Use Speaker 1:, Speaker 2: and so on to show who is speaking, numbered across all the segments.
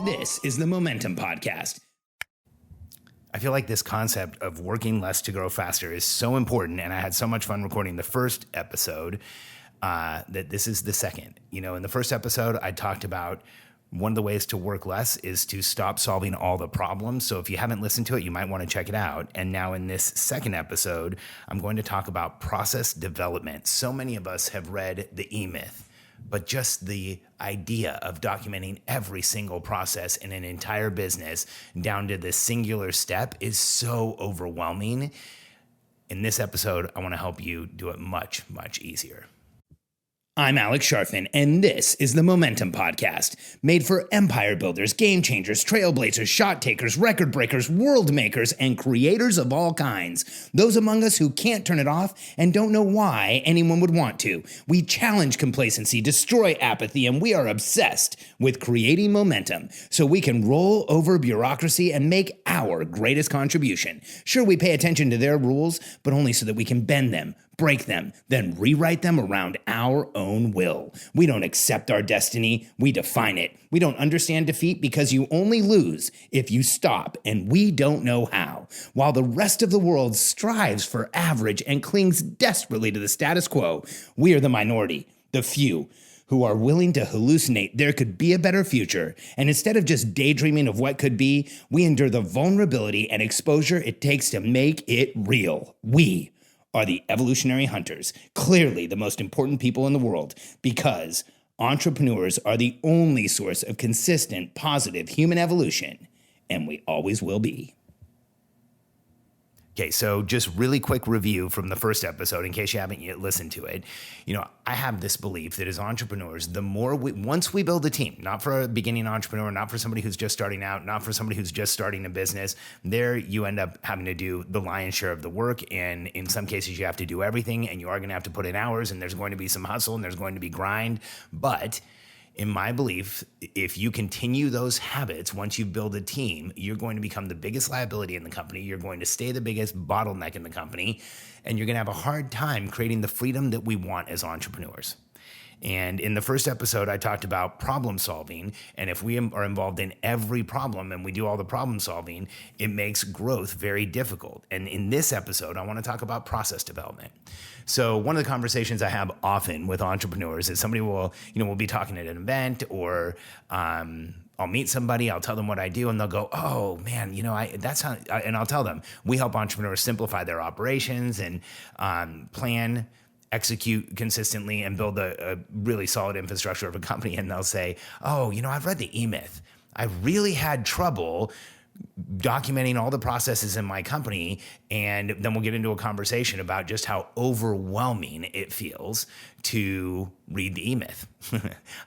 Speaker 1: This is the Momentum Podcast.
Speaker 2: I feel like this concept of working less to grow faster is so important, and I had so much fun recording the first episode that this is the second. You know, in the first episode, I talked about one of the ways to work less is to stop solving all the problems. So if you haven't listened to it, you might want to check it out. And now in this second episode, I'm going to talk about process development. So many of us have read The E-Myth, but just the idea of documenting every single process in an entire business down to the singular step is so overwhelming. In this episode, I want to help you do it much, much easier.
Speaker 1: I'm Alex Sharfin, and this is the Momentum Podcast, made for empire builders, game changers, trailblazers, shot takers, record breakers, world makers, and creators of all kinds. Those among us who can't turn it off and don't know why anyone would want to. We challenge complacency, destroy apathy, and we are obsessed with creating momentum so we can roll over bureaucracy and make our greatest contribution. Sure, we pay attention to their rules, but only so that we can bend them, break them, then rewrite them around our own will. We don't accept our destiny, we define it. We don't understand defeat because you only lose if you stop, and we don't know how. While the rest of the world strives for average and clings desperately to the status quo, we are the minority, the few, who are willing to hallucinate there could be a better future. And instead of just daydreaming of what could be, we endure the vulnerability and exposure it takes to make it real. We are the evolutionary hunters, clearly the most important people in the world, because entrepreneurs are the only source of consistent, positive human evolution, and we always will be.
Speaker 2: Okay, so just really quick review from the first episode in case you haven't yet listened to it. You know, I have this belief that as entrepreneurs, once we build a team, not for a beginning entrepreneur, not for somebody who's just starting out, not for somebody who's just starting a business, there you end up having to do the lion's share of the work. And in some cases, you have to do everything, and you are going to have to put in hours, and there's going to be some hustle, and there's going to be grind. But in my belief, if you continue those habits, once you build a team, you're going to become the biggest liability in the company. You're going to stay the biggest bottleneck in the company, and you're going to have a hard time creating the freedom that we want as entrepreneurs. And in the first episode, I talked about problem solving. And if we are involved in every problem and we do all the problem solving, it makes growth very difficult. And in this episode, I want to talk about process development. So one of the conversations I have often with entrepreneurs is somebody will be talking at an event, or I'll meet somebody, I'll tell them what I do, and they'll go, "Oh man, and I'll tell them, we help entrepreneurs simplify their operations and plan, execute consistently, and build a really solid infrastructure of a company." And they'll say, "Oh, I've read the E-Myth. I really had trouble documenting all the processes in my company." And then we'll get into a conversation about just how overwhelming it feels to read the E-Myth.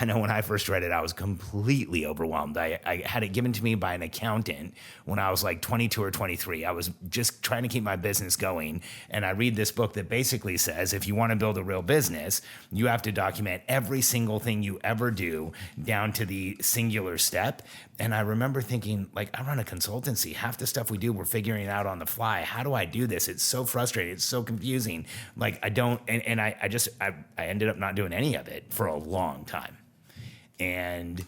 Speaker 2: I know when I first read it, I was completely overwhelmed. I had it given to me by an accountant when I was like 22 or 23. I was just trying to keep my business going. And I read this book that basically says, if you want to build a real business, you have to document every single thing you ever do down to the singular step. And I remember thinking, like, I run a consultancy. Half the stuff we do, we're figuring out on the fly. How do I do this? It's so frustrating. It's so confusing. Like, I don't, and I ended up not doing any of it for a long time. And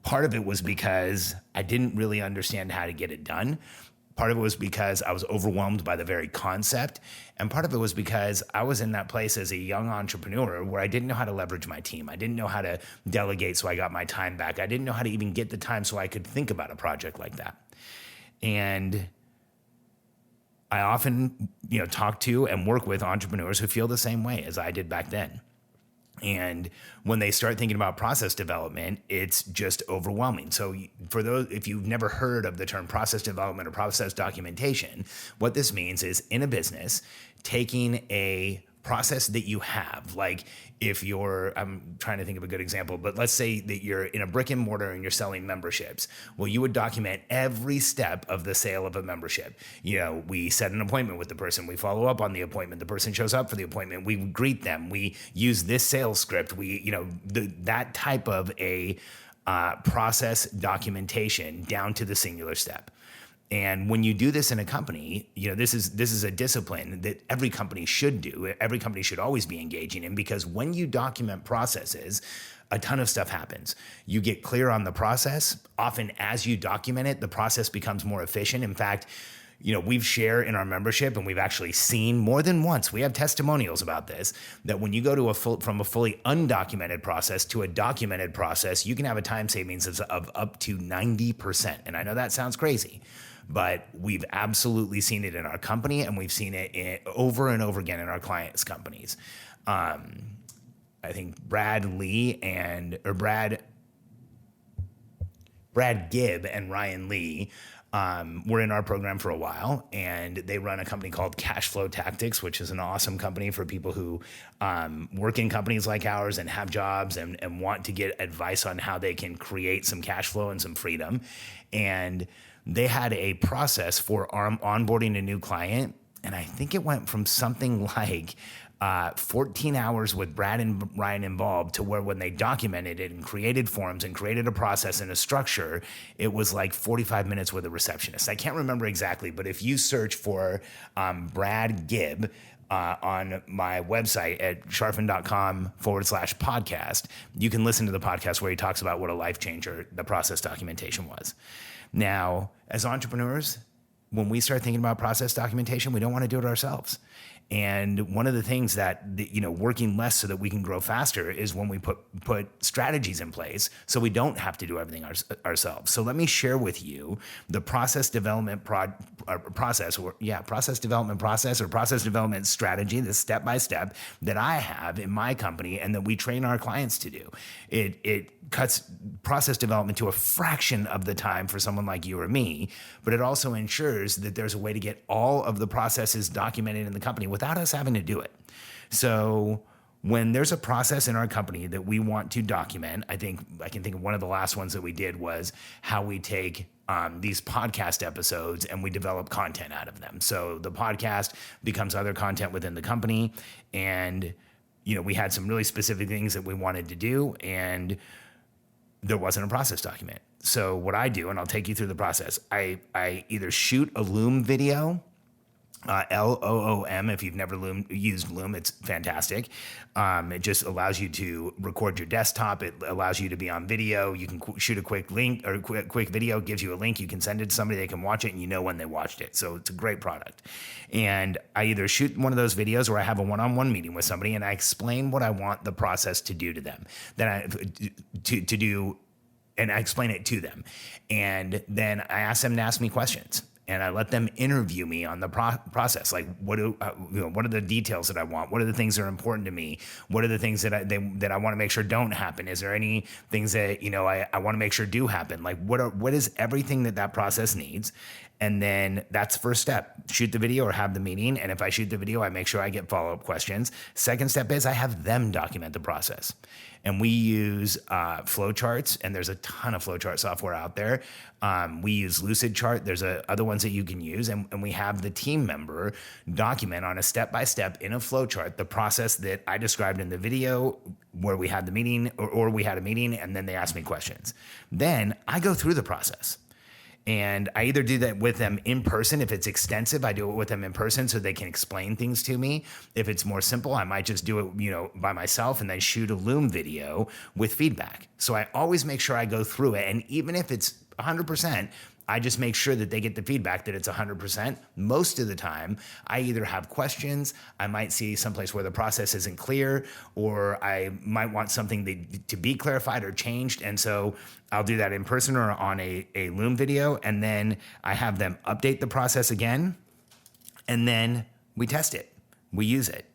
Speaker 2: part of it was because I didn't really understand how to get it done. Part of it was because I was overwhelmed by the very concept. And part of it was because I was in that place as a young entrepreneur where I didn't know how to leverage my team. I didn't know how to delegate so I got my time back. I didn't know how to even get the time so I could think about a project like that. And I often, talk to and work with entrepreneurs who feel the same way as I did back then. And when they start thinking about process development, it's just overwhelming. So for those, if you've never heard of the term process development or process documentation, what this means is in a business, taking a process that you have, like if you're, I'm trying to think of a good example, but let's say that you're in a brick and mortar and you're selling memberships. Well, you would document every step of the sale of a membership. We set an appointment with the person, we follow up on the appointment, the person shows up for the appointment, we greet them, we use this sales script, that type of a process documentation down to the singular step. And when you do this in a company, this is a discipline that every company should do. Every company should always be engaging in, because when you document processes, a ton of stuff happens. You get clear on the process. Often as you document it, the process becomes more efficient. In fact, we've shared in our membership, and we've actually seen more than once, we have testimonials about this, that when you go to from a fully undocumented process to a documented process, you can have a time savings of up to 90%. And I know that sounds crazy, but we've absolutely seen it in our company, and we've seen it over and over again in our clients' companies. I think Brad Gibb and Ryan Lee were in our program for a while, and they run a company called Cash Flow Tactics, which is an awesome company for people who work in companies like ours and have jobs and want to get advice on how they can create some cash flow and some freedom. And they had a process for onboarding a new client, and I think it went from something like 14 hours with Brad and Ryan involved to where when they documented it and created forms and created a process and a structure, it was like 45 minutes with a receptionist. I can't remember exactly, but if you search for Brad Gibb on my website at sharfen.com/podcast, you can listen to the podcast where he talks about what a life changer the process documentation was. Now, as entrepreneurs, when we start thinking about process documentation, we don't want to do it ourselves. And one of the things that, working less so that we can grow faster is when we put strategies in place so we don't have to do everything ourselves. So let me share with you the process development process strategy, the step-by-step that I have in my company and that we train our clients to do. It cuts process development to a fraction of the time for someone like you or me, but it also ensures that there's a way to get all of the processes documented in the company without us having to do it. So when there's a process in our company that we want to document, I can think of one of the last ones that we did was how we take these podcast episodes and we develop content out of them. So the podcast becomes other content within the company, and we had some really specific things that we wanted to do, and there wasn't a process document. So what I do, and I'll take you through the process, I either shoot a Loom video, Loom. If you've never used Loom, it's fantastic. It just allows you to record your desktop. It allows you to be on video. You can shoot a quick link or quick video, gives you a link. You can send it to somebody, they can watch it, and you know when they watched it. So it's a great product. And I either shoot one of those videos or I have a one-on-one meeting with somebody and I explain what I want the process to do to them. To do, and I explain it to them. And then I ask them to ask me questions. And I let them interview me on the process. Like, what are the details that I want? What are the things that are important to me? What are the things that I want to make sure don't happen? Is there any things that I want to make sure do happen? Like, what is everything that process needs? And then that's the first step. Shoot the video or have the meeting. And if I shoot the video, I make sure I get follow-up questions. Second step is I have them document the process. And we use flowcharts, and there's a ton of flowchart software out there. We use Lucidchart. There's other ones that you can use. And we have the team member document on a step-by-step in a flowchart the process that I described in the video where we had the meeting or we had a meeting, and then they asked me questions. Then I go through the process. And I either do that with them in person. If it's extensive, I do it with them in person so they can explain things to me. If it's more simple, I might just do it, by myself and then shoot a Loom video with feedback. So I always make sure I go through it. And even if it's 100%, I just make sure that they get the feedback that it's 100%. Most of the time, I either have questions, I might see someplace where the process isn't clear, or I might want something to be clarified or changed. And so I'll do that in person or on a Loom video. And then I have them update the process again. And then we test it. We use it.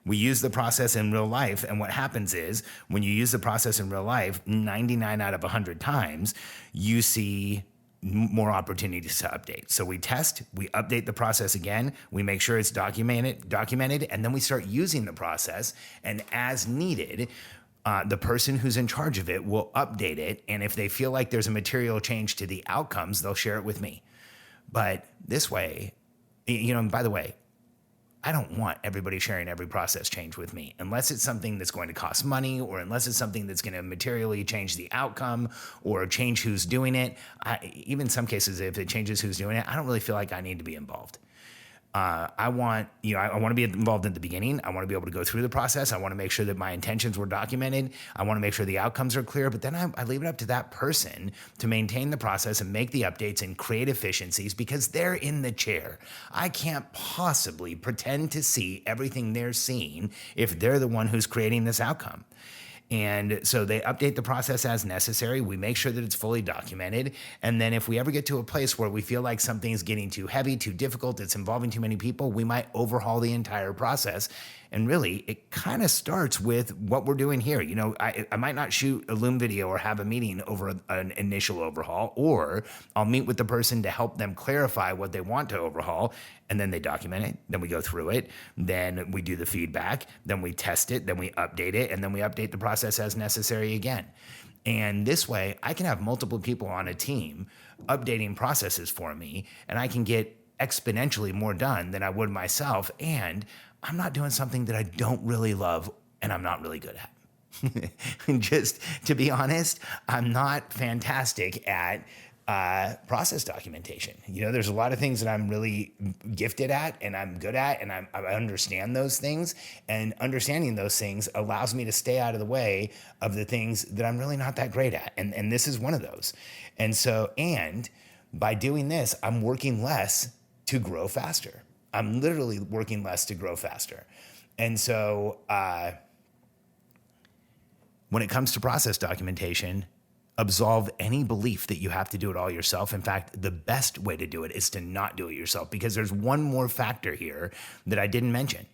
Speaker 2: We use the process in real life. And what happens is when you use the process in real life, 99 out of 100 times, you see more opportunities to update. So we test, we update the process again, we make sure it's documented, and then we start using the process. And as needed, the person who's in charge of it will update it. And if they feel like there's a material change to the outcomes, they'll share it with me. But this way, and by the way, I don't want everybody sharing every process change with me unless it's something that's going to cost money or unless it's something that's going to materially change the outcome or change who's doing it. Even in some cases, if it changes who's doing it, I don't really feel like I need to be involved. I want to be involved at the beginning. I want to be able to go through the process. I want to make sure that my intentions were documented. I want to make sure the outcomes are clear, but then I leave it up to that person to maintain the process and make the updates and create efficiencies because they're in the chair. I can't possibly pretend to see everything they're seeing if they're the one who's creating this outcome. And so they update the process as necessary. We make sure that it's fully documented. And then if we ever get to a place where we feel like something's getting too heavy, too difficult, it's involving too many people, we might overhaul the entire process. And really, it kind of starts with what we're doing here. You know, I might not shoot a Loom video or have a meeting over an initial overhaul, or I'll meet with the person to help them clarify what they want to overhaul. And then they document it, then we go through it, then we do the feedback, then we test it, then we update it, and then we update the process as necessary again. And this way, I can have multiple people on a team updating processes for me, and I can get exponentially more done than I would myself. And I'm not doing something that I don't really love and I'm not really good at. Just to be honest, I'm not fantastic at process documentation. You know, there's a lot of things that I'm really gifted at and I'm good at, and I understand those things, and understanding those things allows me to stay out of the way of the things that I'm really not that great at. And this is one of those. And so, and by doing this, I'm working less to grow faster. I'm literally working less to grow faster. And so, when it comes to process documentation, absolve any belief that you have to do it all yourself. In fact, the best way to do it is to not do it yourself, because there's one more factor here that I didn't mention.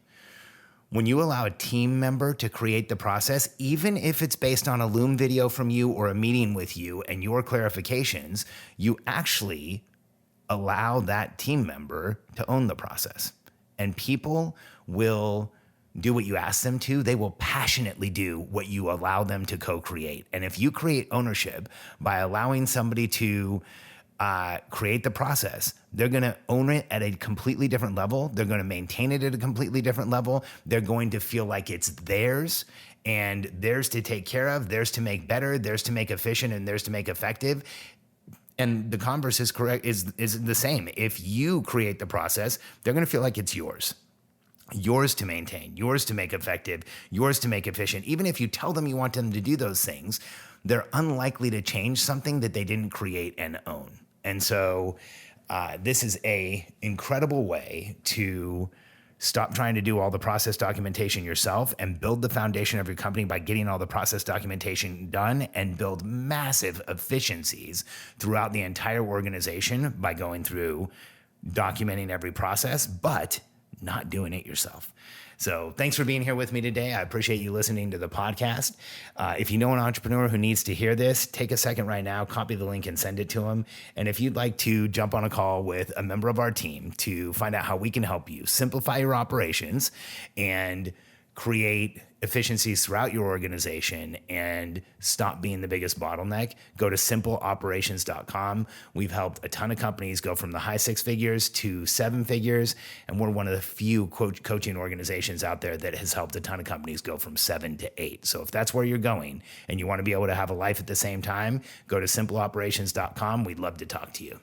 Speaker 2: When you allow a team member to create the process, even if it's based on a Loom video from you or a meeting with you and your clarifications, you actually allow that team member to own the process. And people will do what you ask them to. They will passionately do what you allow them to co-create. And if you create ownership by allowing somebody to create the process, they're going to own it at a completely different level. They're going to maintain it at a completely different level. They're going to feel like it's theirs, and theirs to take care of, theirs to make better, theirs to make efficient, and theirs to make effective. And the converse is correct, is the same. If you create the process, they're going to feel like it's yours to maintain, yours to make effective, yours to make efficient. Even if you tell them you want them to do those things, they're unlikely to change something that they didn't create and own. And so this is a incredible way to stop trying to do all the process documentation yourself and build the foundation of your company by getting all the process documentation done, and build massive efficiencies throughout the entire organization by going through documenting every process, but not doing it yourself. So thanks for being here with me today. I appreciate you listening to the podcast. If you know an entrepreneur who needs to hear this, take a second right now, copy the link and send it to them. And if you'd like to jump on a call with a member of our team to find out how we can help you simplify your operations and create efficiencies throughout your organization and stop being the biggest bottleneck, go to simpleoperations.com. We've helped a ton of companies go from the high 6 figures to 7 figures, and we're one of the few coaching organizations out there that has helped a ton of companies go from 7 to 8. So if that's where you're going and you want to be able to have a life at the same time, go to simpleoperations.com. We'd love to talk to you.